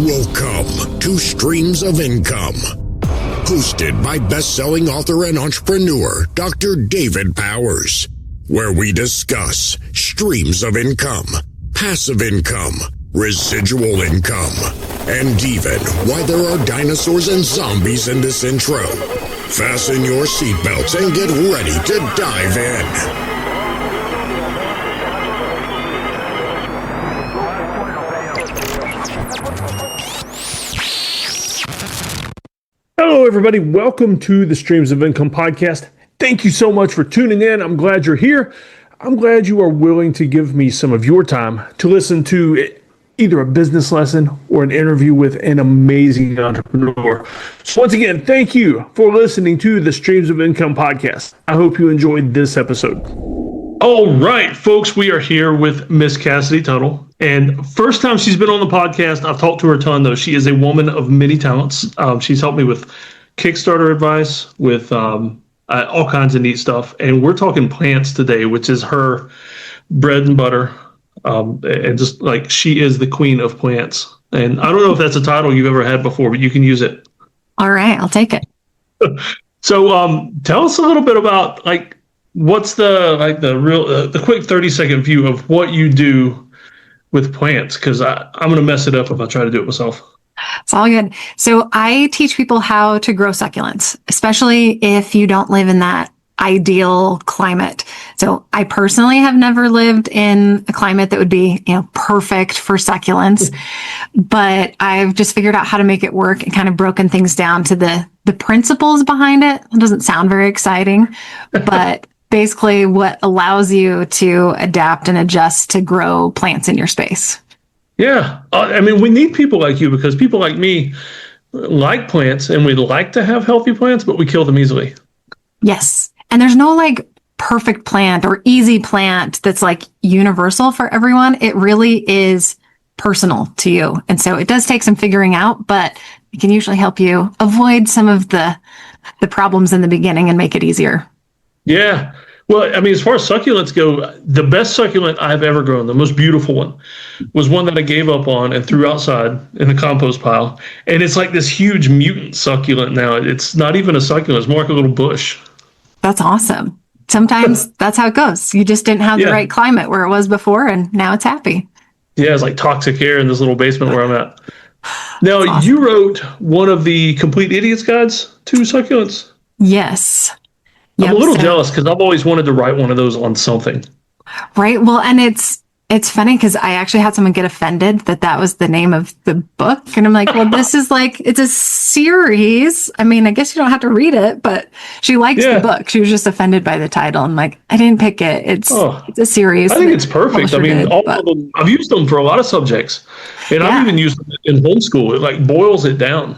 Welcome to Streams of Income, hosted by best-selling author and entrepreneur Dr. David Powers, where we discuss streams of income, passive income, residual income, and even why there are dinosaurs and zombies in this intro. Fasten your seatbelts and get ready to dive in. Hello, everybody. Welcome to the Streams of Income podcast. Thank you so much for tuning in. I'm glad you're here. I'm glad you are willing to give me some of your time to listen to either a business lesson or an interview with an amazing entrepreneur. So once again, thank you for listening to the Streams of Income podcast. I hope you enjoyed this episode. All right, folks, we are here with Miss Cassidy Tuttle. And first time she's been on the podcast, I've talked to her a ton, though. She is a woman of many talents. She's helped me with Kickstarter advice, with all kinds of neat stuff. And we're talking plants today, which is her bread and butter. And just like she is the queen of plants. And I don't know if that's a title you've ever had before, but you can use it. All right, I'll take it. So tell us a little bit about what's the quick 30-second view of what you do with plants, because I'm going to mess it up if I try to do it myself. It's all good. So I teach people how to grow succulents, especially if you don't live in that ideal climate. So I personally have never lived in a climate that would be, perfect for succulents, but I've just figured out how to make it work and kind of broken things down to the principles behind it. It doesn't sound very exciting, but basically what allows you to adapt and adjust to grow plants in your space. Yeah. We need people like you, because people like me like plants and we'd like to have healthy plants, but we kill them easily. Yes. And there's no perfect plant or easy plant that's universal for everyone. It really is personal to you. And so it does take some figuring out, but it can usually help you avoid some of the problems in the beginning and make it easier. Yeah. Well, as far as succulents go, the best succulent I've ever grown, the most beautiful one, was one that I gave up on and threw outside in the compost pile. And it's like this huge mutant succulent now. It's not even a succulent. It's more like a little bush. That's awesome. Sometimes that's how it goes. You just didn't have the right climate where it was before, and now it's happy. Yeah, it's like toxic air in this little basement where I'm at. Now, awesome. You wrote one of the Complete Idiot's Guides to Succulents. Yes. I'm a little jealous because I've always wanted to write one of those on something. Right. Well, and it's funny because I actually had someone get offended that was the name of the book. And I'm like, well, this is it's a series. I guess you don't have to read it, but she likes the book. She was just offended by the title. I'm like, I didn't pick it. It's a series. I think it's perfect. All of them, I've used them for a lot of subjects. And I've even used them in homeschool. It boils it down.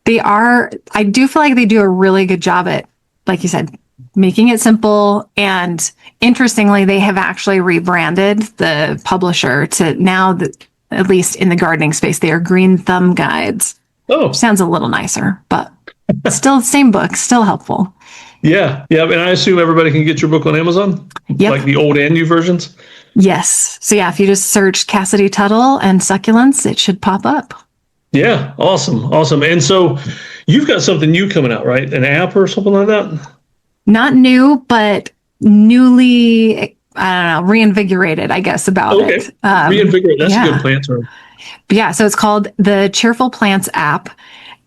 I do feel like they do a really good job at, like you said, making it simple. And interestingly, they have actually rebranded the publisher to now, at least in the gardening space, they are Green Thumb Guides. Oh, sounds a little nicer, but still the same book, still helpful. Yeah. And I assume everybody can get your book on Amazon? Yep. Like the old and new versions? Yes. So if you just search Cassidy Tuttle and succulents, it should pop up. Yeah. Awesome. And so you've got something new coming out, right? An app or something like that? Not new, but newly, reinvigorated, I guess, about it. Reinvigorate. That's a good plant term. Yeah. So it's called the Cheerful Plants app.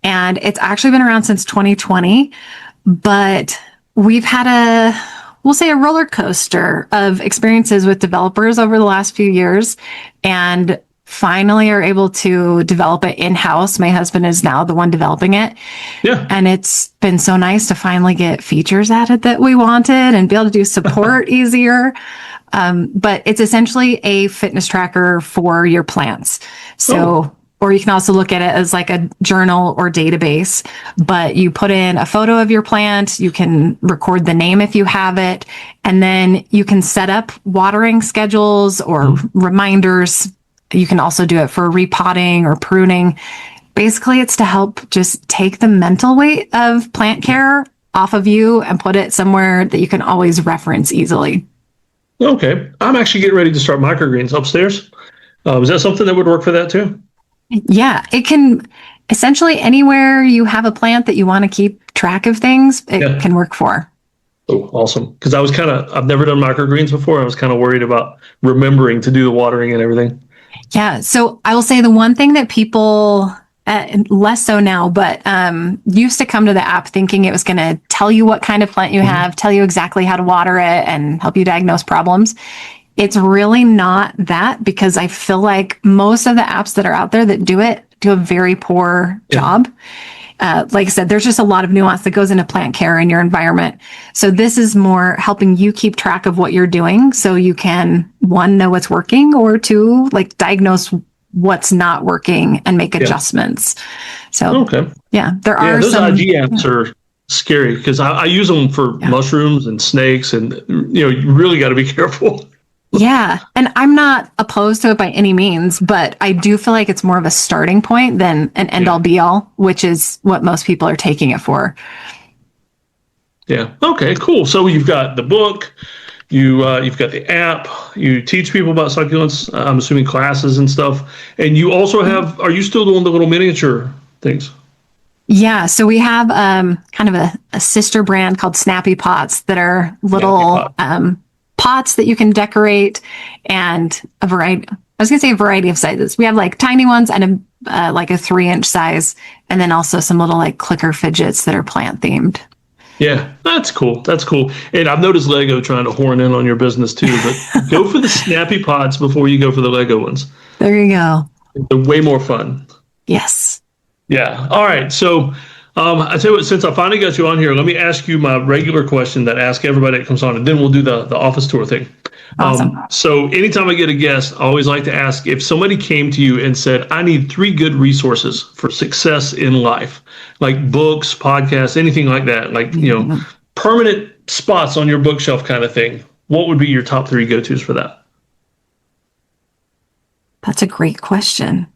And it's actually been around since 2020. But we've had a roller coaster of experiences with developers over the last few years. And finally are able to develop it in-house. My husband is now the one developing it. Yeah. And it's been so nice to finally get features added that we wanted and be able to do support easier. But it's essentially a fitness tracker for your plants. So, or you can also look at it as a journal or database, but you put in a photo of your plant, you can record the name if you have it, and then you can set up watering schedules or reminders. You can also do it for repotting or pruning. Basically, it's to help just take the mental weight of plant care off of you and put it somewhere that you can always reference easily. Okay. I'm actually getting ready to start microgreens upstairs. Is that something that would work for that too? Yeah, it can essentially anywhere you have a plant that you want to keep track of things, it can work for. Oh, awesome. Because I've never done microgreens before. I was kind of worried about remembering to do the watering and everything. Yeah. So I will say the one thing that people, less so now, but used to come to the app thinking it was going to tell you what kind of plant you have, tell you exactly how to water it, and help you diagnose problems. It's really not that, because I feel like most of the apps that are out there that do it do a very poor job. Like I said, there's just a lot of nuance that goes into plant care in your environment. So this is more helping you keep track of what you're doing so you can, one, know what's working, or two, like diagnose what's not working and make adjustments. So, there are those some IG apps are scary because I use them for mushrooms and snakes, and you really got to be careful. Yeah. And I'm not opposed to it by any means, but I do feel like it's more of a starting point than an end all be all, which is what most people are taking it for. Yeah. Okay, cool. So you've got the book, you've got the app, you teach people about succulents, I'm assuming classes and stuff. And you also are you still doing the little miniature things? Yeah, so we have kind of a sister brand called Snappy Pots that are little pots that you can decorate, and a variety. I was gonna say a variety of sizes. We have like tiny ones and like a 3-inch size, and then also some little like clicker fidgets that are plant themed. Yeah, that's cool. That's cool. And I've noticed Lego trying to horn in on your business too, but go for the Snappy Pots before you go for the Lego ones. There you go. They're way more fun. Yes. Yeah. All right. So I tell you what, since I finally got you on here, let me ask you my regular question that I ask everybody that comes on, and then we'll do the office tour thing. Awesome. So anytime I get a guest, I always like to ask, if somebody came to you and said, I need 3 good resources for success in life, like books, podcasts, anything like that, like, permanent spots on your bookshelf kind of thing, what would be your top 3 go-tos for that? That's a great question.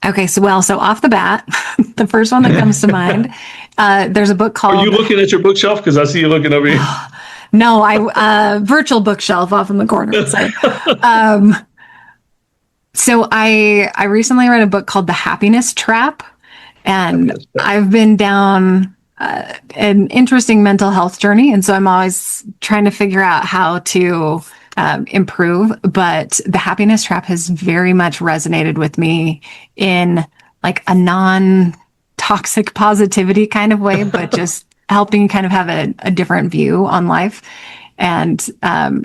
Okay, so off the bat, the first one that comes to mind, there's a book called. Are you looking at your bookshelf? Because I see you looking over here. No, virtual bookshelf off in the corner. So I recently read a book called The Happiness Trap, and I've been down an interesting mental health journey, and so I'm always trying to figure out how to improve. But The Happiness Trap has very much resonated with me in like a non-toxic positivity kind of way, but just helping kind of have a different view on life. And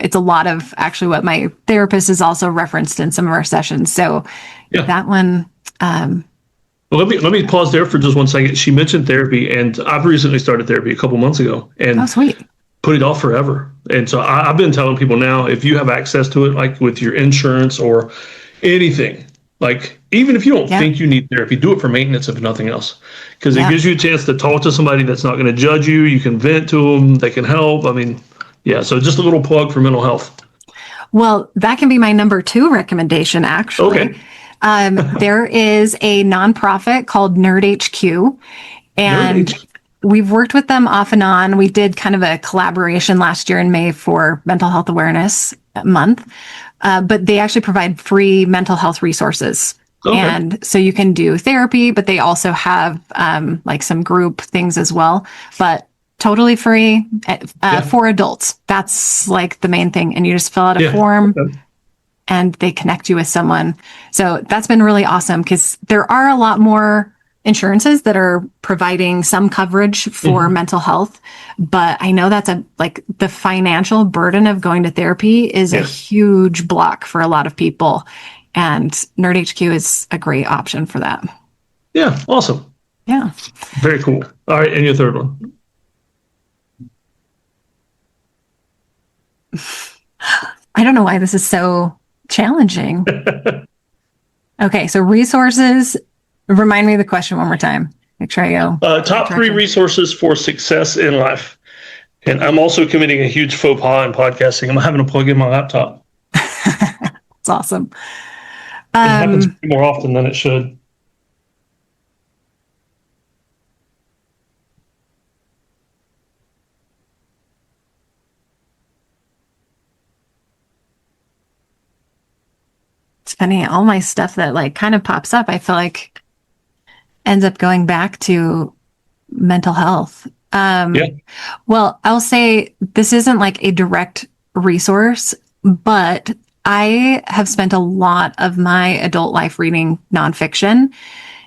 it's a lot of actually what my therapist has also referenced in some of our sessions. So that one. Well, let me pause there for just one second. She mentioned therapy, and I've recently started therapy a couple months ago, and sweet. Put it off forever. And so I've been telling people now, if you have access to it, like with your insurance or anything, like even if you don't think you need therapy, do it for maintenance if nothing else, because it gives you a chance to talk to somebody that's not going to judge you. You can vent to them. They can help. I mean, so just a little plug for mental health. Well, that can be my number 2 recommendation, actually. Okay. There is a nonprofit called Nerd HQ, and we've worked with them off and on. We did kind of a collaboration last year in May for Mental Health Awareness Month, but they actually provide free mental health resources. Okay. And so you can do therapy, but they also have like some group things as well, but totally free for adults. That's like the main thing. And you just fill out a form and they connect you with someone. So that's been really awesome, because there are a lot more insurances that are providing some coverage for mental health, but I know that's the financial burden of going to therapy is a huge block for a lot of people, and Nerd HQ is a great option for that. Yeah, awesome. Yeah, very cool. All right, and your third one? I don't know why this is so challenging. Okay, so resources. Remind me of the question one more time. Make sure I go. Top 3 resources for success in life. And I'm also committing a huge faux pas in podcasting. I'm having to plug in my laptop. That's awesome. It happens more often than it should. funny. All my stuff that like kind of pops up, I feel like ends up going back to mental health. Well, I'll say this isn't like a direct resource, but I have spent a lot of my adult life reading nonfiction,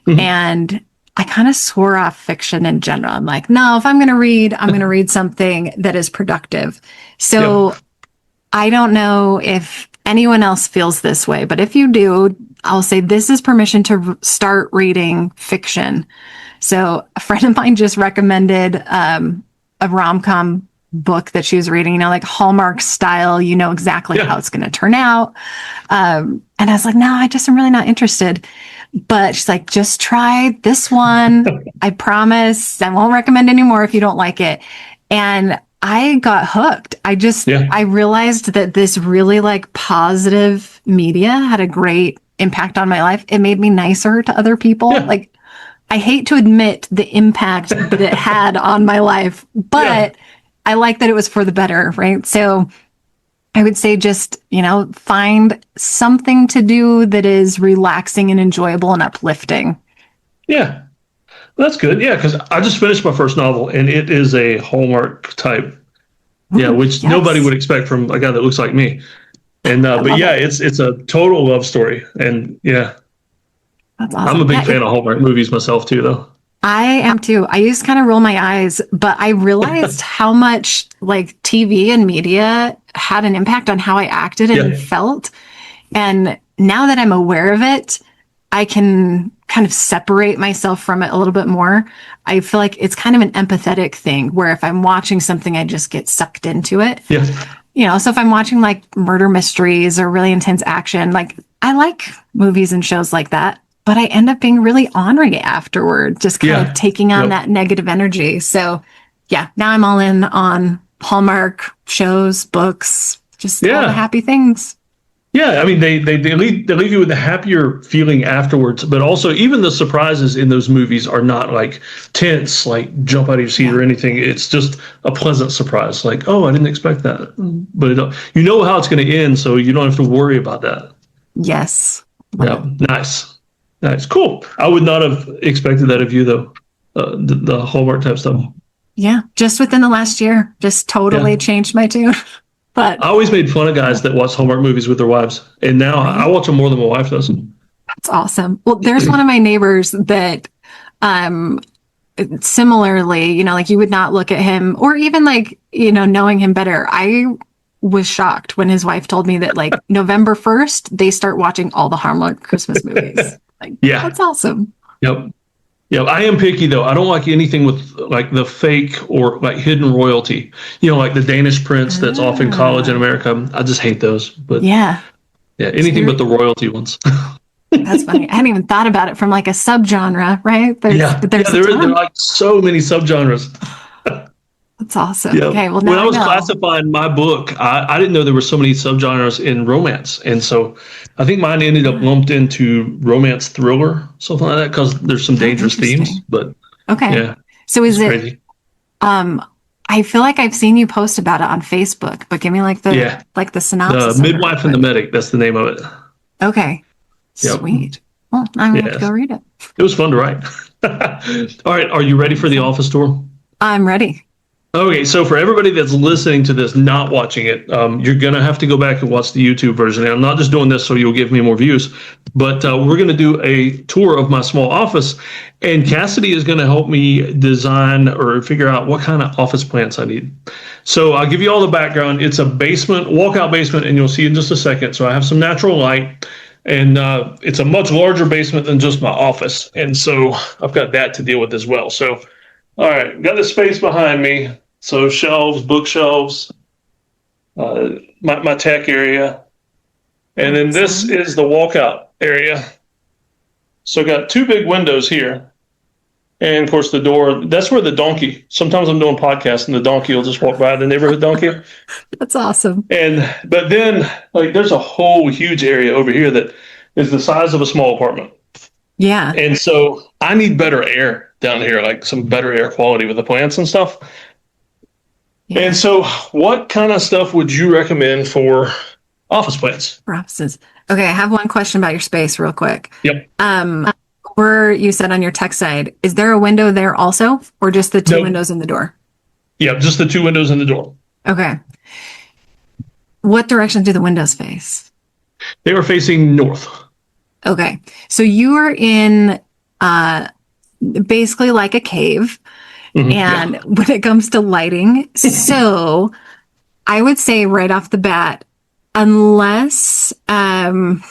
and I kind of swore off fiction in general. I'm like, no, if I'm going to read something that is productive. So I don't know if anyone else feels this way, but if you do, I'll say this is permission to start reading fiction. So a friend of mine just recommended a rom-com book that she was reading, you know, like Hallmark style, you know exactly how it's going to turn out. And I was like, no, I just am really not interested. But she's like, just try this one. I promise I won't recommend anymore if you don't like it. And I got hooked. I realized that this really like positive media had a great impact on my life. It made me nicer to other people. Like, I hate to admit the impact that it had on my life, but I like that it was for the better, right? So I would say just, you know, find something to do that is relaxing and enjoyable and uplifting. Yeah, that's good. Yeah, because I just finished my first novel, and it is a Hallmark type. Which nobody would expect from a guy that looks like me. And but it's a total love story, and that's awesome. I'm a big fan of Hallmark movies myself too, though. I am too. I used to kind of roll my eyes, but I realized how much like TV and media had an impact on how I acted and felt. And now that I'm aware of it, I can kind of separate myself from it a little bit more. I feel like it's kind of an empathetic thing where if I'm watching something, I just get sucked into it. You know, so if I'm watching like murder mysteries or really intense action, like I like movies and shows like that. But I end up being really ornery afterward, just kind of taking on that negative energy. So, now I'm all in on Hallmark shows, books, just all the happy things. Yeah, I mean, they leave you with a happier feeling afterwards, but also even the surprises in those movies are not like tense, like jump out of your seat or anything. It's just a pleasant surprise, like, oh, I didn't expect that. But you know how it's going to end, so you don't have to worry about that. Yes. Yeah, nice. Cool. I would not have expected that of you, though, the Hallmark type stuff. Yeah, just within the last year, just totally changed my tune. But I always made fun of guys that watch Hallmark movies with their wives, and now I watch them more than my wife does. That's awesome. Well, there's one of my neighbors that similarly, you know, like you would not look at him or even like, you know, knowing him better. I was shocked when his wife told me that like November 1st, they start watching all the Hallmark Christmas movies. Like, that's awesome. Yep. I am picky though. I don't like anything with like the fake or like hidden royalty. You know, like the Danish prince that's off in college in America. I just hate those. But anything but the royalty ones. That's funny. I hadn't even thought about it from like a subgenre, right? There are like so many subgenres. That's awesome. Okay, well, now when I was classifying my book, I didn't know there were so many subgenres in romance, and so I think mine ended up lumped into romance thriller, something like that, because there's some dangerous themes. But so is it? Crazy. I feel like I've seen you post about it on Facebook, but give me like the synopsis. The Midwife and the Medic. That's the name of it. Okay. Sweet. Well, I'm gonna have to go read it. It was fun to write. All right, are you ready for the office tour? I'm ready. Okay, so for everybody that's listening to this, not watching it, you're going to have to go back and watch the YouTube version. And I'm not just doing this so you'll give me more views, but we're going to do a tour of my small office. And Cassidy is going to help me design or figure out what kind of office plants I need. So I'll give you all the background. It's a basement, walkout basement, and you'll see in just a second. So I have some natural light. And it's a much larger basement than just my office. And so I've got that to deal with as well. So all right, got the space behind me. So shelves, bookshelves, my tech area. And then this is the walkout area. So got two big windows here. And of course the door, that's where the donkey, sometimes I'm doing podcasts and the donkey will just walk by, the neighborhood donkey. That's awesome. But then like there's a whole huge area over here that is the size of a small apartment. Yeah. And so I need better air down here, like some better air quality with the plants and stuff. Yeah. And so what kind of stuff would you recommend for office plants? For offices. Okay, I have one question about your space real quick. Yep. Where you said on your tech side, is there a window there also, or just the two Nope. windows in the door? Yeah, just the 2 windows in the door. Okay. What direction do the windows face? They are facing north. Okay. So you are in basically like a cave. Mhm, And yeah. when it comes to lighting, so I would say right off the bat, unless trying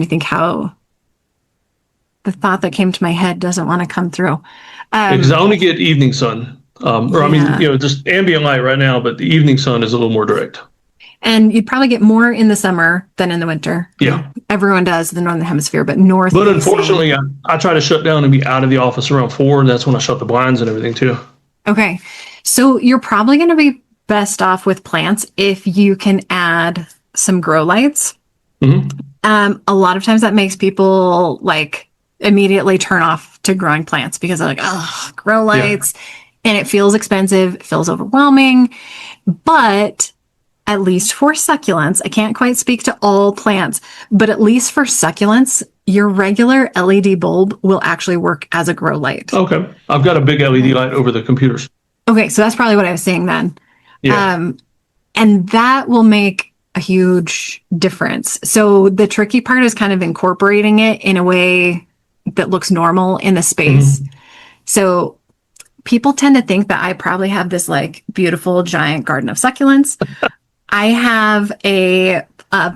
to think how the thought that came to my head doesn't want to come through. Because I only get evening sun. Or I mean, Yeah. just ambient light right now, but the evening sun is a little more direct. And you'd probably get more in the summer than in the winter. Yeah. Everyone does the northern hemisphere, but north. But facing- unfortunately, I try to shut down and be out of the office around 4, and that's when I shut the blinds and everything too. Okay. So you're probably going to be best off with plants if you can add some grow lights. Mhm. A lot of times that makes people like immediately turn off to growing plants because they're like, oh, grow lights. And it feels expensive, it feels overwhelming. But at least for succulents, I can't quite speak to all plants, but at least for succulents, your regular LED bulb will actually work as a grow light. Okay. I've got a big LED light over the computers. Okay, so that's probably what I was saying then. Yeah. And that will make a huge difference. So the tricky part is kind of incorporating it in a way that looks normal in the space. So people tend to think that I probably have this like beautiful giant garden of succulents. I have a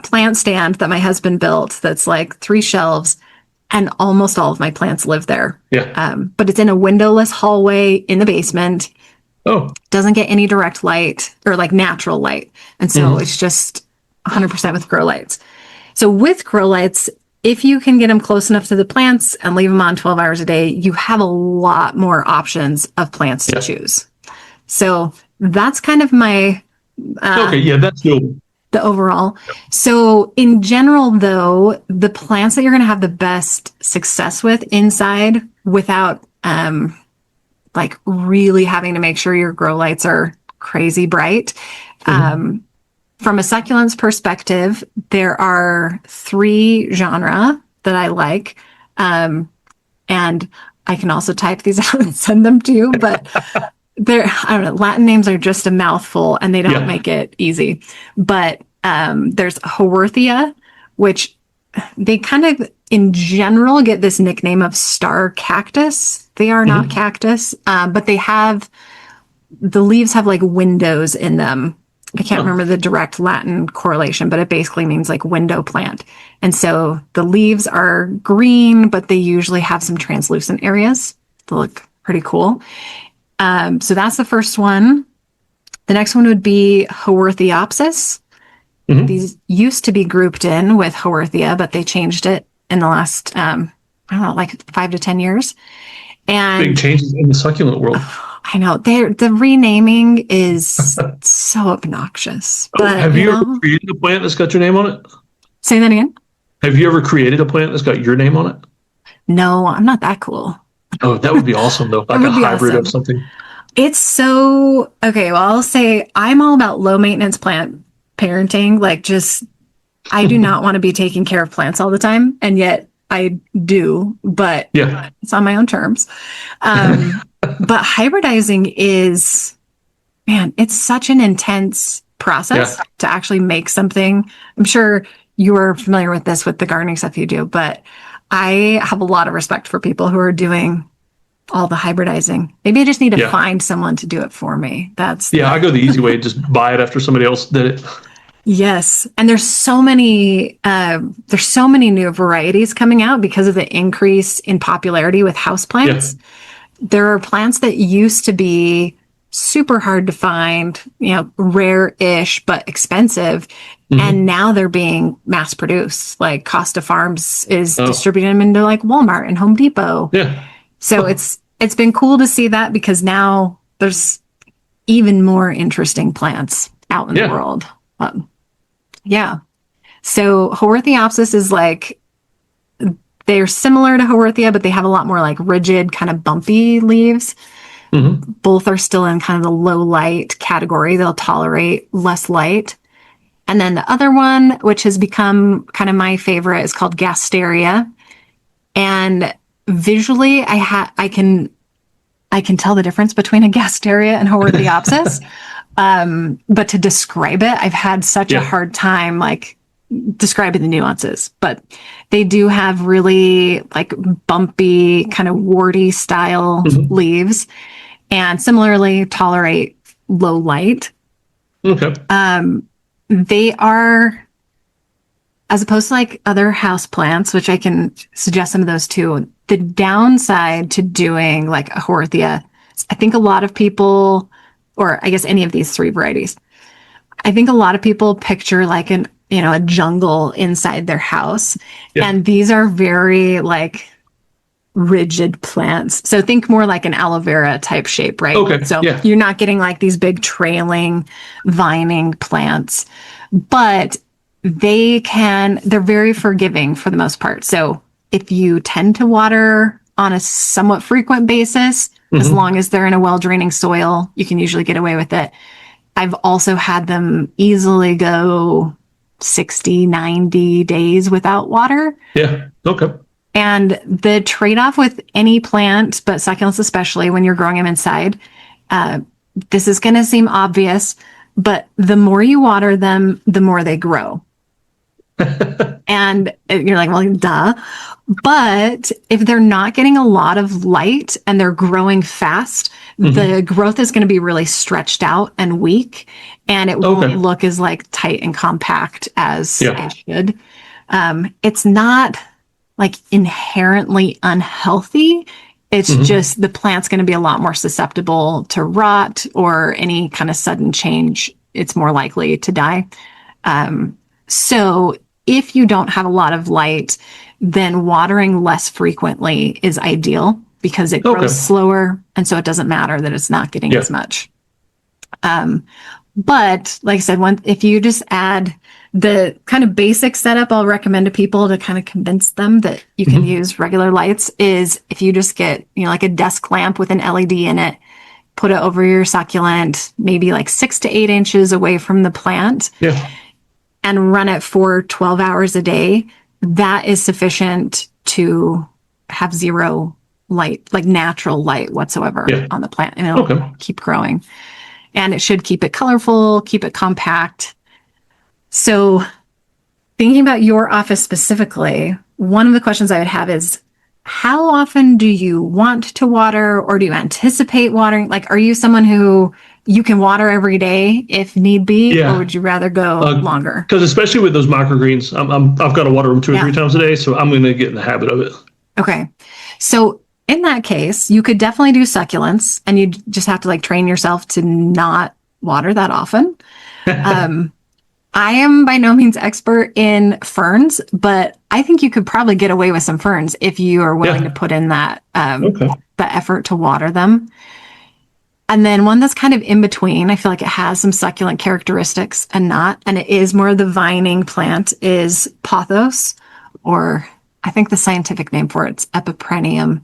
plant stand that my husband built that's like 3 shelves, and almost all of my plants live there. Yeah. But it's in a windowless hallway in the basement. Oh, Doesn't get any direct light or like natural light. And so it's just 100% with grow lights. So with grow lights, if you can get them close enough to the plants and leave them on 12 hours a day, you have a lot more options of plants to choose. So that's kind of my okay. Yeah, that's doable. the overall. So in general, though, the plants that you're going to have the best success with inside without like really having to make sure your grow lights are crazy bright. From a succulents perspective, there are 3 genera that I like. And I can also type these out and send them to you, but they're, I don't know, Latin names are just a mouthful and they don't make it easy. But there's Haworthia, which they kind of, in general, get this nickname of star cactus. They are not cactus, but they have, the leaves have like windows in them. I can't remember the direct Latin correlation, but it basically means like window plant. And so the leaves are green, but they usually have some translucent areas. They look pretty cool. So that's the first one. The next one would be Haworthiopsis. These used to be grouped in with Haworthia, but they changed it in the last, I don't know, like 5 to 10 years. And Big changes in the succulent world. I know the renaming is so obnoxious. But Have you ever created a plant that's got your name on it? Say that again. Have you ever created a plant that's got your name on it? No, I'm not that cool. Oh, that would be awesome though. Like a hybrid of something. It's so okay. Well, I'll say I'm all about low maintenance plant parenting. Like, just I do not want to be taking care of plants all the time, and yet I do. But it's on my own terms. But hybridizing is, man, it's such an intense process to actually make something. I'm sure you are familiar with this with the gardening stuff you do, but I have a lot of respect for people who are doing all the hybridizing. Maybe I just need to find someone to do it for me. That's I go the easy way, just buy it after somebody else did it. Yes. And there's so many new varieties coming out because of the increase in popularity with houseplants. There are plants that used to be super hard to find, rare-ish, but expensive. And now they're being mass produced. Like Costa Farms is distributing them into like Walmart and Home Depot. So it's been cool to see that because now there's even more interesting plants out in the world. So Haworthiopsis is like, they're similar to Haworthia, but they have a lot more like rigid, kind of bumpy leaves. Both are still in kind of the low light category. They'll tolerate less light. And then the other one, which has become kind of my favorite, is called Gasteria. And visually, I can tell the difference between a Gasteria and Haworthiopsis. But to describe it, I've had such a hard time like describing the nuances. But they do have really like bumpy, kind of warty style leaves, and similarly tolerate low light. Okay. They are, as opposed to like other house plants, which I can suggest some of those too. The downside to doing like a Haworthia, I think a lot of people, or I guess any of these three varieties, I think a lot of people picture like a jungle inside their house. Yeah. And these are very like rigid plants. So think more like an aloe vera type shape, right? Okay. So you're not getting like these big trailing vining plants, but they're very forgiving for the most part. So if you tend to water on a somewhat frequent basis, as long as they're in a well-draining soil, you can usually get away with it. I've also had them easily go 60, 90 days without water. Yeah. Okay. And the trade-off with any plant, but succulents especially when you're growing them inside, this is going to seem obvious, but the more you water them, the more they grow. And you're like, well, duh. But if they're not getting a lot of light and they're growing fast, the growth is going to be really stretched out and weak, and it won't look as like tight and compact as it should. It's not like inherently unhealthy. It's just the plant's going to be a lot more susceptible to rot or any kind of sudden change. It's more likely to die. So if you don't have a lot of light, then watering less frequently is ideal because it grows slower. And so it doesn't matter that it's not getting as much. But like I said, if you just add the kind of basic setup I'll recommend to people to kind of convince them that you can use regular lights is if you just get, like a desk lamp with an LED in it, put it over your succulent, maybe like 6 to 8 inches away from the plant. Yeah. And run it for 12 hours a day, that is sufficient to have zero light, like natural light whatsoever on the plant. And it'll keep growing. And it should keep it colorful, keep it compact. So thinking about your office specifically, one of the questions I would have is, how often do you want to water, or do you anticipate watering? Like, are you someone who you can water every day if need be, or would you rather go longer? Because especially with those microgreens, I've got to water them 2 or 3 times a day, so I'm going to get in the habit of it. Okay. So in that case, you could definitely do succulents, and you just have to like train yourself to not water that often. I am by no means expert in ferns, but I think you could probably get away with some ferns if you are willing to put in that the effort to water them. And then one that's kind of in between, I feel like it has some succulent characteristics and not, and it is more of the vining plant, is pothos, or I think the scientific name for it's epiprenium.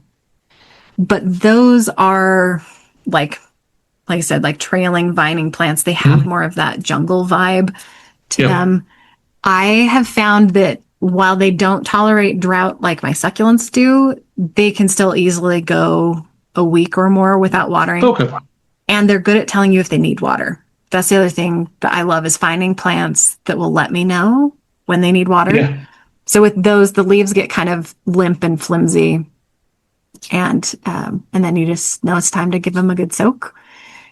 But those are like I said, like trailing vining plants. They have more of that jungle vibe to them. I have found that while they don't tolerate drought like my succulents do, they can still easily go a week or more without watering. Okay. And they're good at telling you if they need water. That's the other thing that I love, is finding plants that will let me know when they need water. Yeah. So with those, the leaves get kind of limp and flimsy. And then you just know it's time to give them a good soak.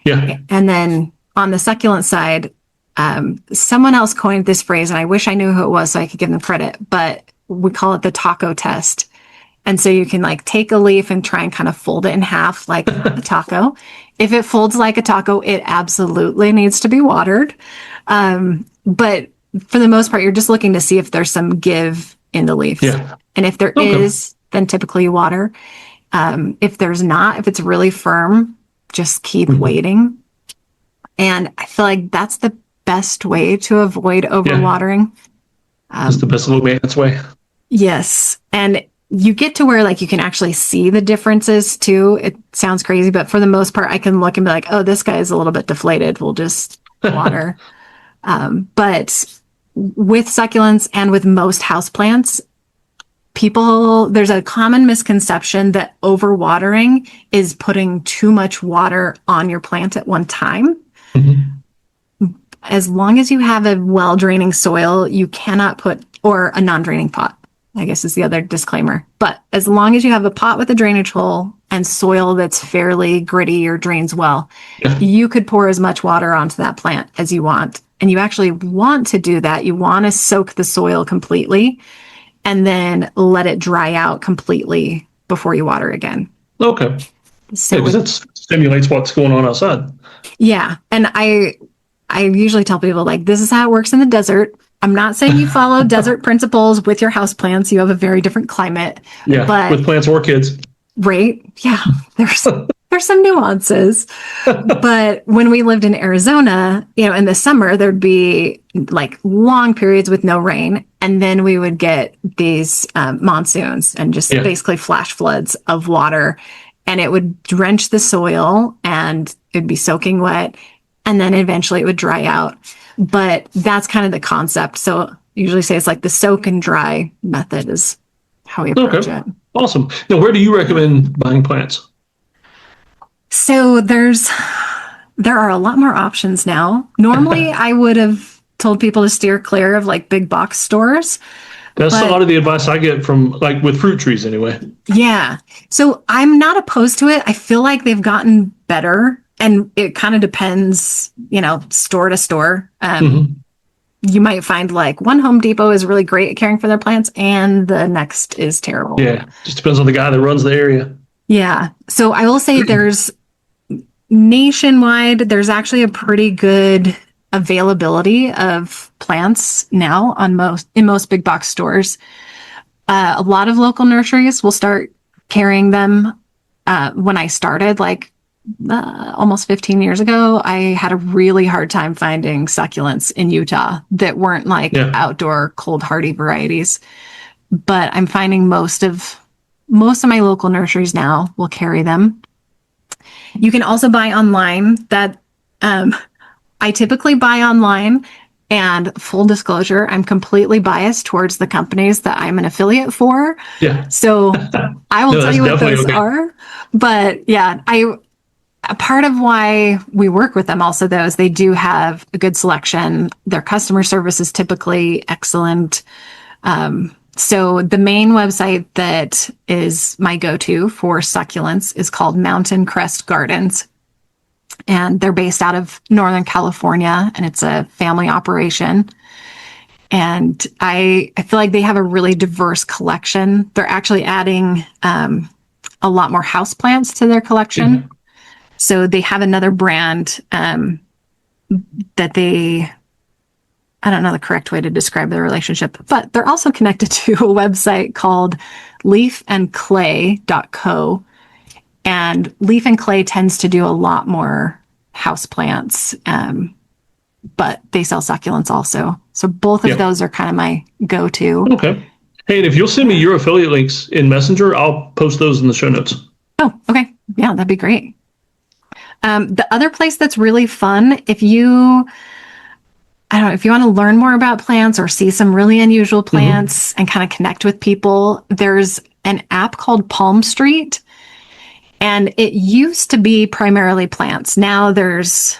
Yeah. And then on the succulent side, someone else coined this phrase, and I wish I knew who it was so I could give them credit, but we call it the taco test. And so you can like take a leaf and try and kind of fold it in half like a taco. If it folds like a taco, it absolutely needs to be watered. But for the most part, you're just looking to see if there's some give in the leaves. Yeah. And if there is, then typically you water. If there's not, if it's really firm, just keep waiting. And I feel like that's the best way to avoid overwatering. That's the best low maintenance way. Yes. And you get to where like you can actually see the differences too. It sounds crazy, but for the most part, I can look and be like, oh, this guy is a little bit deflated. We'll just water. But with succulents and with most houseplants, there's a common misconception that overwatering is putting too much water on your plant at one time. As long as you have a well-draining soil, you cannot or a non-draining pot, I guess is the other disclaimer. But as long as you have a pot with a drainage hole and soil that's fairly gritty or drains well, you could pour as much water onto that plant as you want. And you actually want to do that. You want to soak the soil completely and then let it dry out completely before you water again. Okay. So, because that stimulates what's going on outside. Yeah. And I usually tell people, like, this is how it works in the desert. I'm not saying you follow desert principles with your houseplants. You have a very different climate. Yeah, but with plants or kids. Right. Yeah. There's some nuances. But when we lived in Arizona, in the summer, there'd be like long periods with no rain. And then we would get these monsoons and just basically flash floods of water. And it would drench the soil and it'd be soaking wet. And then eventually it would dry out. But that's kind of the concept. So I usually say it's like the soak and dry method is how we approach it. Awesome. Now, where do you recommend buying plants? So there are a lot more options now. Normally, I would have told people to steer clear of like big box stores. That's a lot of the advice I get from, like, with fruit trees anyway. Yeah. So I'm not opposed to it. I feel like they've gotten better. And it kind of depends, store to store. You might find like one Home Depot is really great at caring for their plants and the next is terrible. Yeah, just depends on the guy that runs the area. Yeah. So I will say there's nationwide, there's actually a pretty good availability of plants now in most big box stores. A lot of local nurseries will start carrying them. When I started, almost 15 years ago, I had a really hard time finding succulents in Utah that weren't outdoor cold hardy varieties. But I'm finding most of my local nurseries now will carry them. You can also buy online. That I typically buy online, and full disclosure, I'm completely biased towards the companies that I'm an affiliate for. Yeah. So I will tell you what those are. But yeah, a part of why we work with them also, though, is they do have a good selection. Their customer service is typically excellent. So the main website that is my go-to for succulents is called Mountain Crest Gardens. And they're based out of Northern California, and it's a family operation. And I feel like they have a really diverse collection. They're actually adding a lot more houseplants to their collection. Mm-hmm. So they have another brand that I don't know the correct way to describe their relationship, but they're also connected to a website called leafandclay.co. And Leaf and Clay tends to do a lot more houseplants, but they sell succulents also. So both of those are kind of my go-to. Okay. Hey, and if you'll send me your affiliate links in Messenger, I'll post those in the show notes. Oh, okay. Yeah, that'd be great. The other place that's really fun, if you want to learn more about plants or see some really unusual plants and kind of connect with people, there's an app called Palm Street. And it used to be primarily plants. Now there's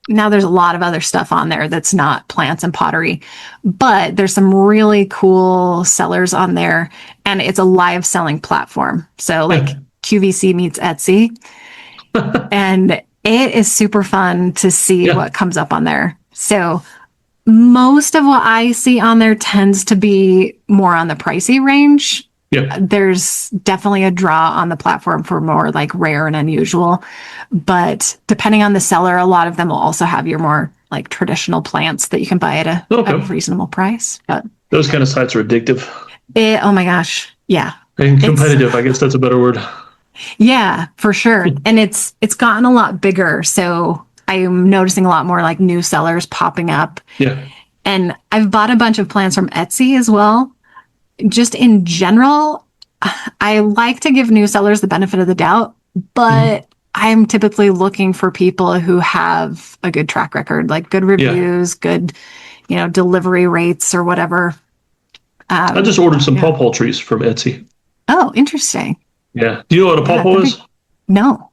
a lot of other stuff on there that's not plants and pottery, but there's some really cool sellers on there, and it's a live selling platform. So like QVC meets Etsy, and it is super fun to see what comes up on there. So most of what I see on there tends to be more on the pricey range. Yeah. There's definitely a draw on the platform for more like rare and unusual, but depending on the seller, a lot of them will also have your more like traditional plants that you can buy at a reasonable price. But those kind of sites are addictive. Oh my gosh. Yeah. And competitive. I guess that's a better word. Yeah, for sure. And it's gotten a lot bigger. So I'm noticing a lot more like new sellers popping up. Yeah. And I've bought a bunch of plants from Etsy as well. Just in general, I like to give new sellers the benefit of the doubt, but I'm typically looking for people who have a good track record, like good reviews, good, delivery rates or whatever. I just ordered some pawpaw trees from Etsy. Oh, interesting. Yeah. Do you know what a pawpaw is? No.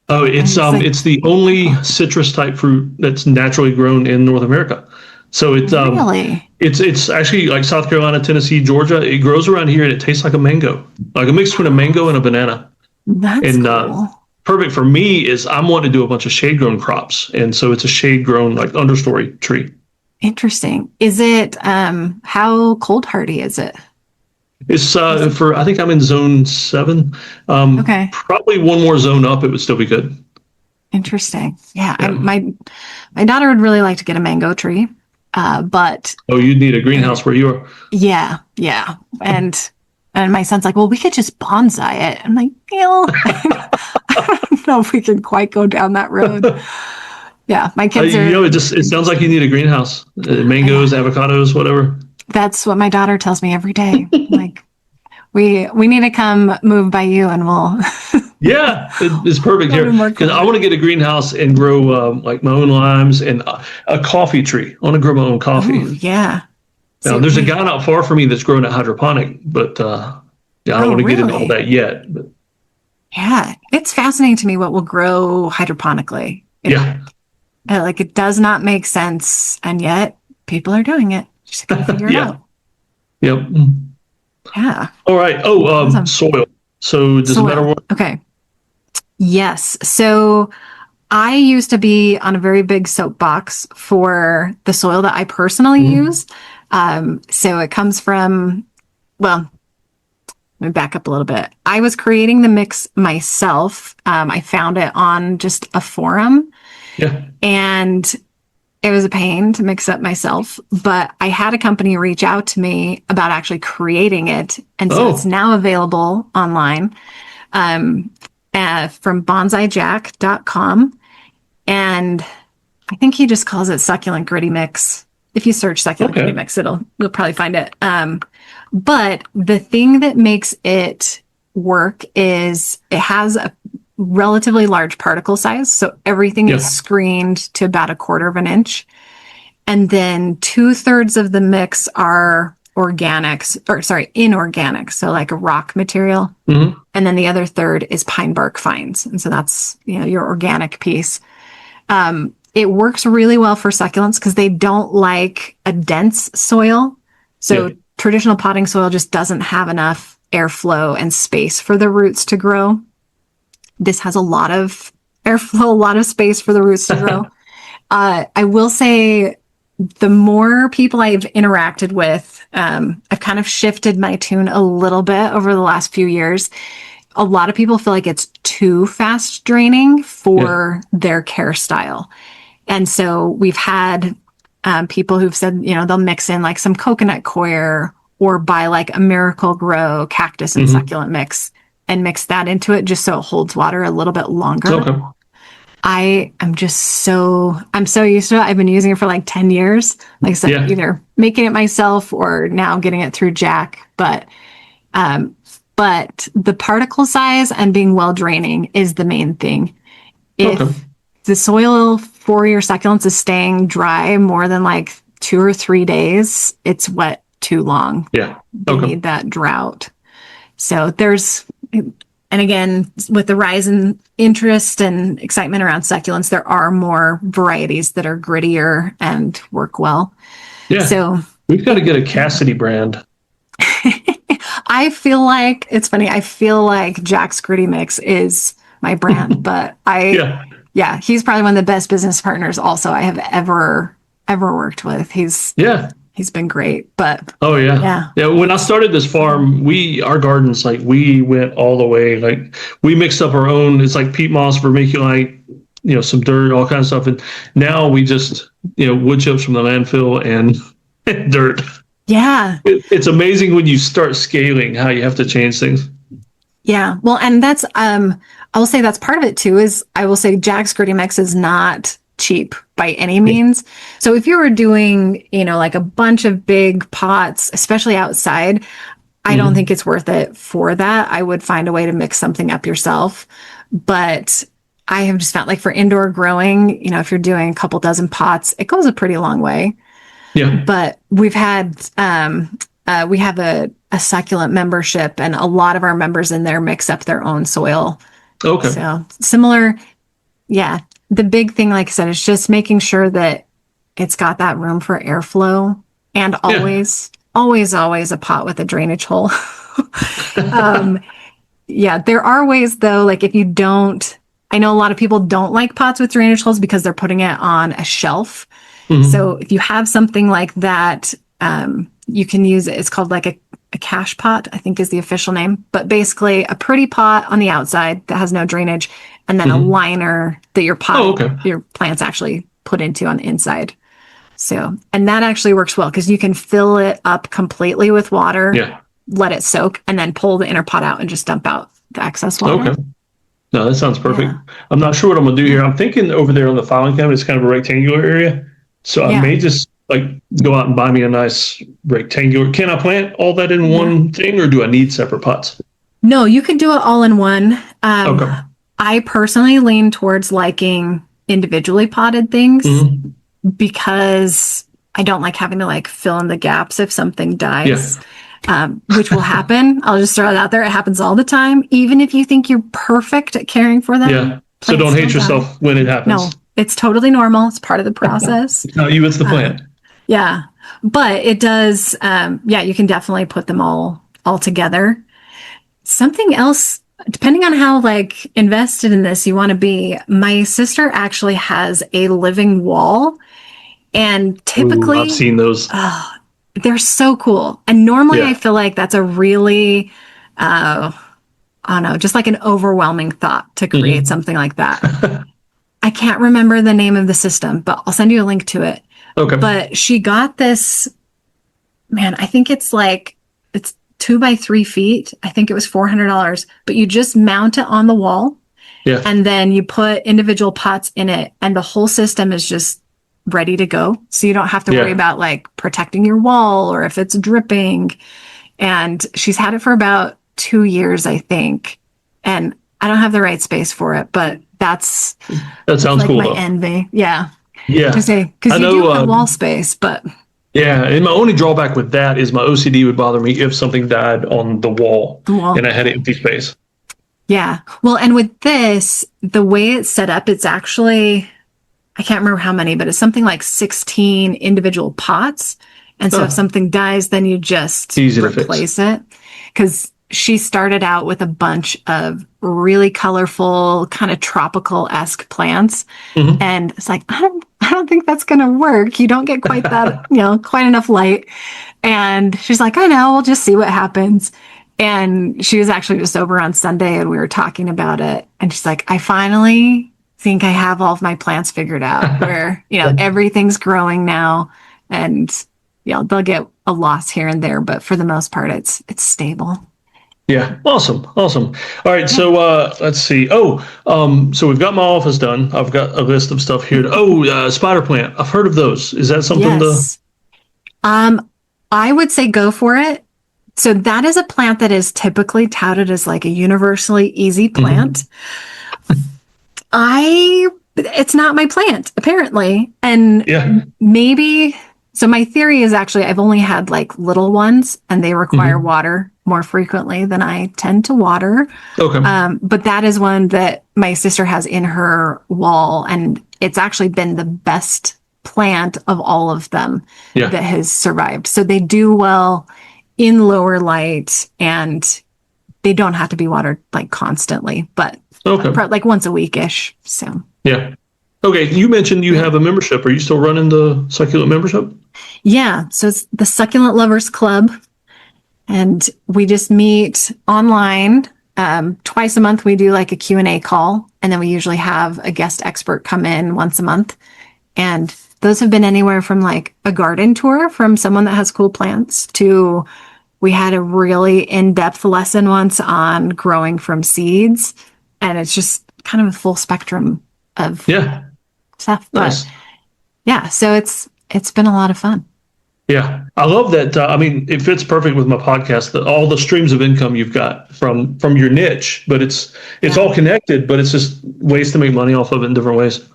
Oh, it's the only citrus type fruit that's naturally grown in North America. So it's really? It's actually like South Carolina, Tennessee, Georgia. It grows around here and it tastes like a mango, like a mix between a mango and a banana. That's cool. Perfect for me is I'm wanting to do a bunch of shade grown crops, and so it's a shade grown like understory tree. Interesting. Is it how cold hardy is it? It's I think I'm in zone 7. Okay. Probably one more zone up, it would still be good. Interesting. Yeah. My daughter would really like to get a mango tree, but you'd need a greenhouse where you are. Yeah. And my son's like, well, we could just bonsai it. I'm like, I don't know if we can quite go down that road. Yeah, my kids are. It sounds like you need a greenhouse. Mangoes, avocados, whatever. That's what my daughter tells me every day. Like, we need to come move by you, and we'll. Yeah, it's perfect here because I want to get a greenhouse and grow like my own limes and a coffee tree. I want to grow my own coffee. Ooh, yeah. Now, there's a guy not far from me that's growing a hydroponic, but I don't want to get into all that yet. But. Yeah, it's fascinating to me what will grow hydroponically. It does not make sense, and yet people are doing it. Just gotta figure it out. Yep. Yeah. All right. Awesome. Soil. So does it matter what? Okay. Yes. So I used to be on a very big soapbox for the soil that I personally use. So it comes from, let me back up a little bit. I was creating the mix myself. I found it on just a forum. Yeah. And it was a pain to mix up myself, but I had a company reach out to me about actually creating it. And so it's now available online from bonsaijack.com. And I think he just calls it Succulent Gritty Mix. If you search Succulent Gritty Mix, you'll probably find it. But the thing that makes it work is it has a relatively large particle size. So everything is screened to about 1/4 inch. And then 2/3 of the mix are inorganic. So like a rock material. Mm-hmm. And then the other third is pine bark fines. And so that's, your organic piece. It works really well for succulents because they don't like a dense soil. So traditional potting soil just doesn't have enough airflow and space for the roots to grow. This has a lot of airflow, a lot of space for the roots to grow. I will say the more people I've interacted with, I've kind of shifted my tune a little bit over the last few years. A lot of people feel like it's too fast draining for their care style. And so we've had people who've said, they'll mix in like some coconut coir or buy like a Miracle Grow cactus and succulent mix and mix that into it just so it holds water a little bit longer. Okay. I'm so used to it. I've been using it for like 10 years. Like I said, either making it myself or now getting it through Jack. But the particle size and being well draining is the main thing. If the soil for your succulents is staying dry more than like 2 or 3 days, it's wet too long. Yeah. You need that drought. So and again, with the rise in interest and excitement around succulents, there are more varieties that are grittier and work well. Yeah. So we've got to get a Cassidy brand. I feel like it's funny. I feel like Jack's Gritty Mix is my brand, but he's probably one of the best business partners also I have ever worked with. He's been great, but when I started this farm, our gardens, like we went all the way, like we mixed up our own. It's like peat moss, vermiculite, some dirt, all kinds of stuff. And now we just, wood chips from the landfill and dirt. Yeah. It's amazing when you start scaling how you have to change things. Yeah. Well, and that's, I will say that's part of it too, is I will say Jack's Gritty Mix is not cheap by any means. So if you were doing, like a bunch of big pots, especially outside, I don't think it's worth it for that. I would find a way to mix something up yourself. But I have just found like for indoor growing, if you're doing a couple dozen pots, it goes a pretty long way. Yeah. But we've had, we have a succulent membership, and a lot of our members in there mix up their own soil. Okay. So similar. Yeah. The big thing, like I said, is just making sure that it's got that room for airflow, and always a pot with a drainage hole. Yeah, there are ways though, like if you don't, I know a lot of people don't like pots with drainage holes because they're putting it on a shelf. So if you have something like that, you can use it. It's called like a cash pot, I think is the official name, but basically a pretty pot on the outside that has no drainage, and then a liner that your your plants actually put into on the inside. So, and that actually works well because you can fill it up completely with water, let it soak, and then pull the inner pot out and just dump out the excess water. Okay. No, that sounds perfect. I'm not sure what I'm going to do here. I'm thinking over there on the filing cabinet, it's kind of a rectangular area. So I may just like go out and buy me a nice rectangular. Can I plant all that in one thing, or do I need separate pots? No, you could do it all in one. I personally lean towards liking individually potted things because I don't like having to like fill in the gaps if something dies. Which will happen. I'll just throw it out there. It happens all the time. Even if you think you're perfect at caring for them. Yeah. So don't hate yourself when it happens. No, it's totally normal. It's part of the process. It's not you, it's the plant. Yeah. But it does, you can definitely put them all together. Something else, depending on how like invested in this you want to be, my sister actually has a living wall. And typically I've seen those. They're so cool. And normally I feel like that's a really, I don't know, just like an overwhelming thought to create something like that. I can't remember the name of the system, but I'll send you a link to it. Okay. But she got this, man, I think it's 2 by 3 feet. I think it was $400, but you just mount it on the wall. Yeah. And then you put individual pots in it, and the whole system is just ready to go. So you don't have to worry about like protecting your wall or if it's dripping. And she's had it for about 2 years, I think. And I don't have the right space for it, but that sounds like cool. My envy. Yeah. Yeah. To say, because you do have wall space, but. Yeah. And my only drawback with that is my OCD would bother me if something died on the wall and I had empty space. Yeah. Well, and with this, the way it's set up, it's actually, I can't remember how many, but it's something like 16 individual pots. And so if something dies, then you just replace it. Because she started out with a bunch of really colorful, kind of tropical-esque plants. And it's like, I don't think that's going to work. You don't get quite that, quite enough light. And she's like, I know, we'll just see what happens. And she was actually just over on Sunday and we were talking about it. And she's like, I finally think I have all of my plants figured out where, everything's growing now, and they'll get a loss here and there, but for the most part, it's stable. Yeah. Awesome. All right. So, let's see. So we've got my office done. I've got a list of stuff here. Spider plant. I've heard of those. Is that something I would say go for it. So that is a plant that is typically touted as like a universally easy plant. It's not my plant, apparently. And maybe, so my theory is actually I've only had like little ones and they require water more frequently than I tend to water. Okay. But that is one that my sister has in her wall, and it's actually been the best plant of all of them that has survived. So they do well in lower light, and they don't have to be watered like constantly, but like once a week-ish. So okay. You mentioned you have a membership. Are you still running the Succulent membership? Yeah. So it's the Succulent Lovers Club, and we just meet online twice a month. We do like a Q&A call, and then we usually have a guest expert come in once a month. And those have been anywhere from like a garden tour from someone that has cool plants to, we had a really in-depth lesson once on growing from seeds. And it's just kind of a full spectrum of stuff. Nice. But so it's been a lot of fun. Yeah. I love that. It fits perfect with my podcast, all the streams of income you've got from your niche, but it's all connected, but it's just ways to make money off of it in different ways.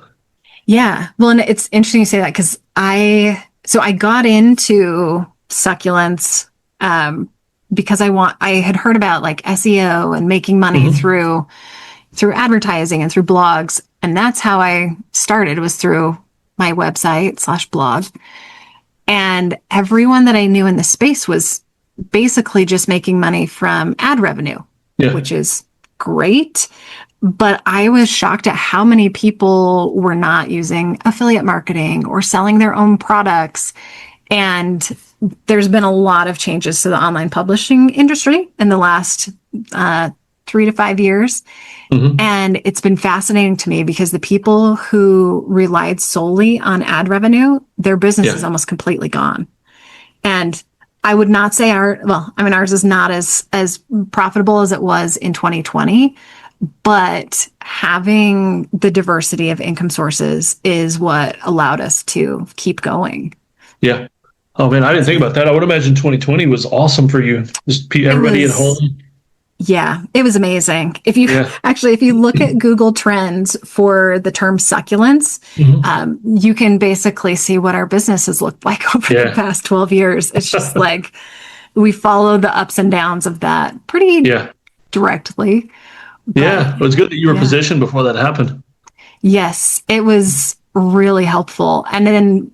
Yeah. Well, and it's interesting you say that, because I So I got into succulents because I had heard about like SEO and making money through advertising and through blogs. And that's how I started, was through my website/blog. And everyone that I knew in the space was basically just making money from ad revenue, which is great. But I was shocked at how many people were not using affiliate marketing or selling their own products. And there's been a lot of changes to the online publishing industry in the last 3 to 5 years. And it's been fascinating to me because the people who relied solely on ad revenue, their business is almost completely gone. And I would not say ours is not as profitable as it was in 2020, but having the diversity of income sources is what allowed us to keep going. Yeah. Oh man, I didn't think about that. I would imagine 2020 was awesome for you. Just everybody at home. Yeah, it was amazing. If you look at Google Trends for the term succulents, you can basically see what our business has looked like over the past 12 years. It's just like we follow the ups and downs of that pretty directly. But, it was good that you were positioned before that happened. Yes, it was really helpful. And then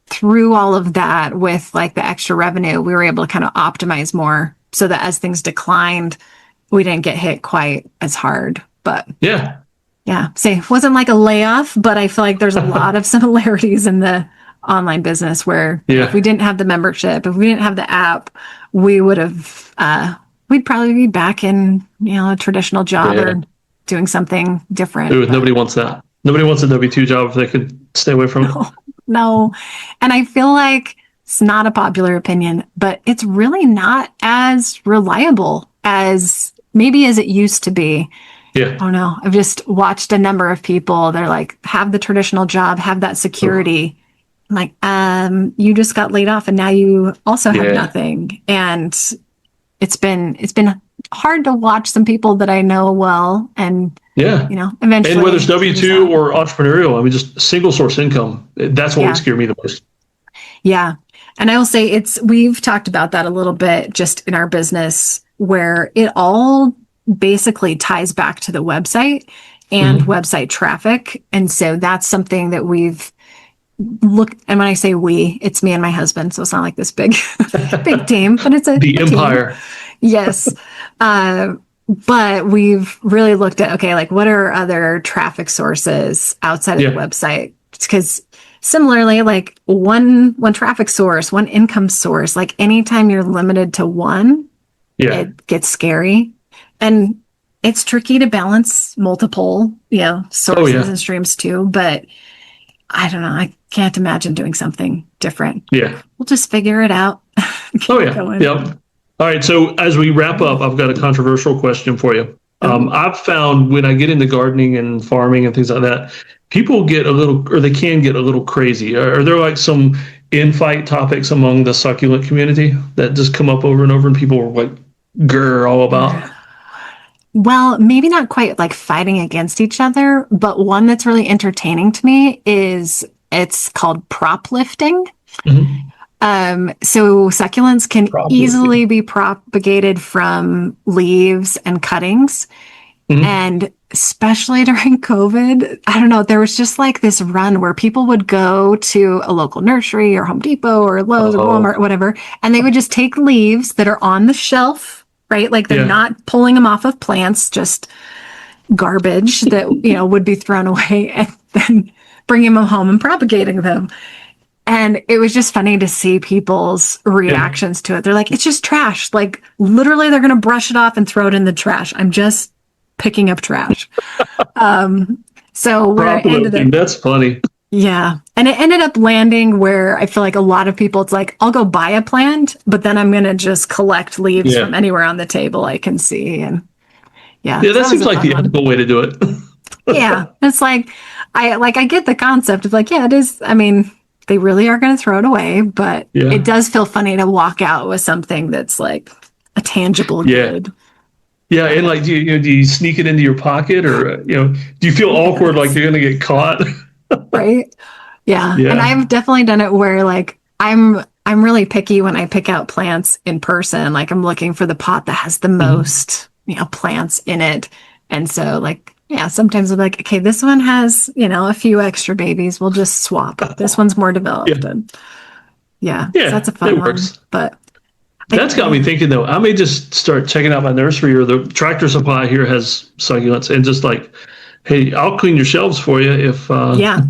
through all of that, with like the extra revenue, we were able to kind of optimize more so that as things declined, we didn't get hit quite as hard. But so it wasn't like a layoff, but I feel like there's a lot of similarities in the online business where if we didn't have the membership, if we didn't have the app, we would have, we'd probably be back in, a traditional job or doing something different. Nobody wants that. Nobody wants a W-2 job if they could stay away from it. No. And I feel like it's not a popular opinion, but it's really not as reliable as it used to be. I don't know. I've just watched a number of people. They're like, have the traditional job, have that security. I'm like, you just got laid off and now you also have nothing. And it's been hard to watch some people that I know well and eventually. And whether it's W-2 or entrepreneurial, I mean, just single source income. That's what would scare me the most. Yeah. And I will say we've talked about that a little bit just in our business, where it all basically ties back to the website and website traffic. And so that's something that we've looked, and when I say we, it's me and my husband. So it's not like this big team, but it's the empire. Team. Yes. But we've really looked at, like what are other traffic sources outside of the website? Because similarly, like one traffic source, one income source, like anytime you're limited to one, it gets scary. And it's tricky to balance multiple, sources and streams too. But I don't know. I can't imagine doing something different. Yeah. We'll just figure it out. Going. Yep. All right. So as we wrap up, I've got a controversial question for you. I've found when I get into gardening and farming and things like that, people get they can get a little crazy. Are there like some infight topics among the succulent community that just come up over and over and people are like, all about? Well, maybe not quite like fighting against each other, but one that's really entertaining to me is it's called proplifting. So succulents can easily be propagated from leaves and cuttings. And especially during COVID, I don't know, there was just like this run where people would go to a local nursery or Home Depot or Lowe's or Walmart or whatever, and they would just take leaves that are on the shelf, right? Like they're not pulling them off of plants, just garbage that, would be thrown away, and then bringing them home and propagating them. And it was just funny to see people's reactions to it. They're like, it's just trash. Like literally they're going to brush it off and throw it in the trash. I'm just picking up trash. So where I ended up, that's funny. Yeah. And it ended up landing where I feel like a lot of people, it's like, I'll go buy a plant, but then I'm going to just collect leaves from anywhere on the table I can see. And that seems like the ethical way to do it. It's like, I get the concept of like, it is. I mean, they really are going to throw it away, but it does feel funny to walk out with something that's like a tangible good. Yeah, and like, do you sneak it into your pocket, or do you feel awkward like you're going to get caught? Right. Yeah. And I've definitely done it where like I'm really picky when I pick out plants in person. Like I'm looking for the pot that has the most, plants in it. And so like, yeah, sometimes I'm like, okay, this one has, a few extra babies. We'll just swap. This one's more developed. Yeah. And so Yeah, that's a fun it one. works. But That's got me thinking, though. I may just start checking out my nursery, or the Tractor Supply here has succulents, and just like, hey, I'll clean your shelves for you if. Yeah.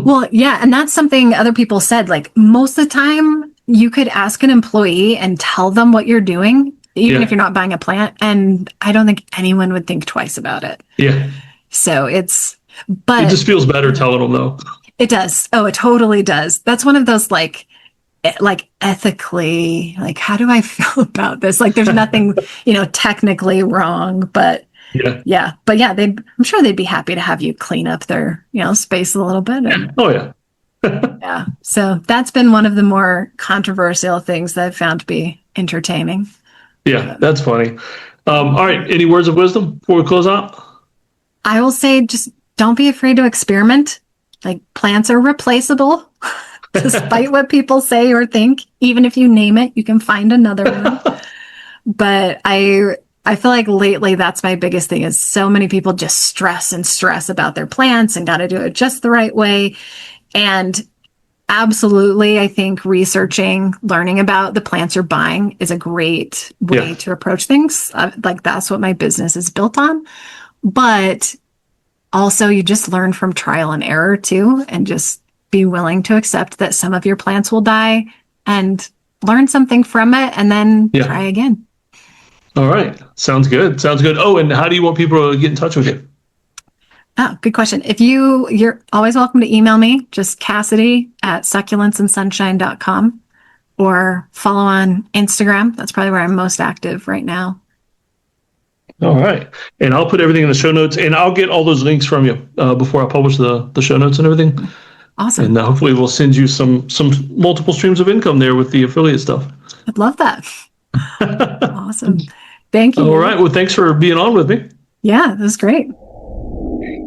Well, yeah. And that's something other people said. Like most of the time, you could ask an employee and tell them what you're doing, even if you're not buying a plant. And I don't think anyone would think twice about it. Yeah. So it just feels better telling them, though. It does. Oh, it totally does. That's one of those like ethically, like, how do I feel about this? Like there's nothing, technically wrong, but yeah. But yeah, I'm sure they'd be happy to have you clean up their, space a little bit. And, oh, yeah. yeah. So that's been one of the more controversial things that I've found to be entertaining. Yeah, that's funny. All right. Any words of wisdom before we close out? I will say, just don't be afraid to experiment. Like plants are replaceable, despite what people say or think. Even if you name it, you can find another one. But I feel like lately that's my biggest thing is so many people just stress about their plants and got to do it just the right way. And absolutely, I think researching, learning about the plants you're buying is a great way to approach things. Like that's what my business is built on. But also you just learn from trial and error too, and just be willing to accept that some of your plants will die and learn something from it and then try again. All right. Sounds good. Oh, and how do you want people to get in touch with you? Oh, good question. If you're always welcome to email me, just Cassidy at succulentsandsunshine.com, or follow on Instagram. That's probably where I'm most active right now. All right. And I'll put everything in the show notes, and I'll get all those links from you before I publish the show notes and everything. Awesome. And hopefully we'll send you some multiple streams of income there with the affiliate stuff. I'd love that. Awesome. Thank you. All right. Well, thanks for being on with me. Yeah, that was great.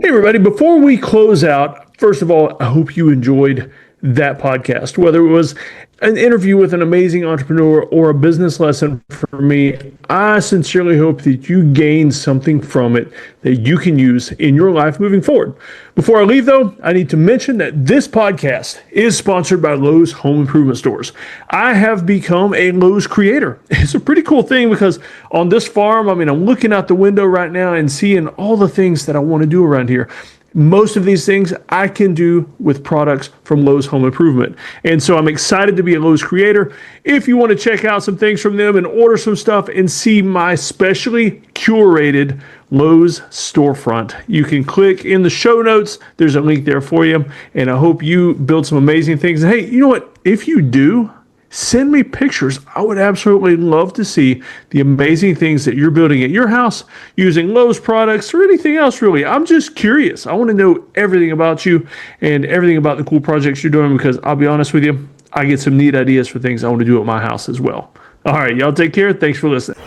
Hey, everybody. Before we close out, first of all, I hope you enjoyed that podcast, whether it was an interview with an amazing entrepreneur or a business lesson for me. I sincerely hope that you gain something from it that you can use in your life moving forward. Before I leave, though, I need to mention that this podcast is sponsored by Lowe's Home Improvement Stores. I have become a Lowe's creator. It's a pretty cool thing because on this farm, I'm looking out the window right now and seeing all the things that I want to do around here. Most of these things I can do with products from Lowe's Home Improvement. And so I'm excited to be a Lowe's creator. If you want to check out some things from them and order some stuff and see my specially curated Lowe's storefront, you can click in the show notes. There's a link there for you. And I hope you build some amazing things. And hey, you know what? If you do, send me pictures. I would absolutely love to see the amazing things that you're building at your house using Lowe's products or anything else, really. I'm just curious. I want to know everything about you and everything about the cool projects you're doing, because I'll be honest with you, I get some neat ideas for things I want to do at my house as well. All right, y'all take care. Thanks for listening.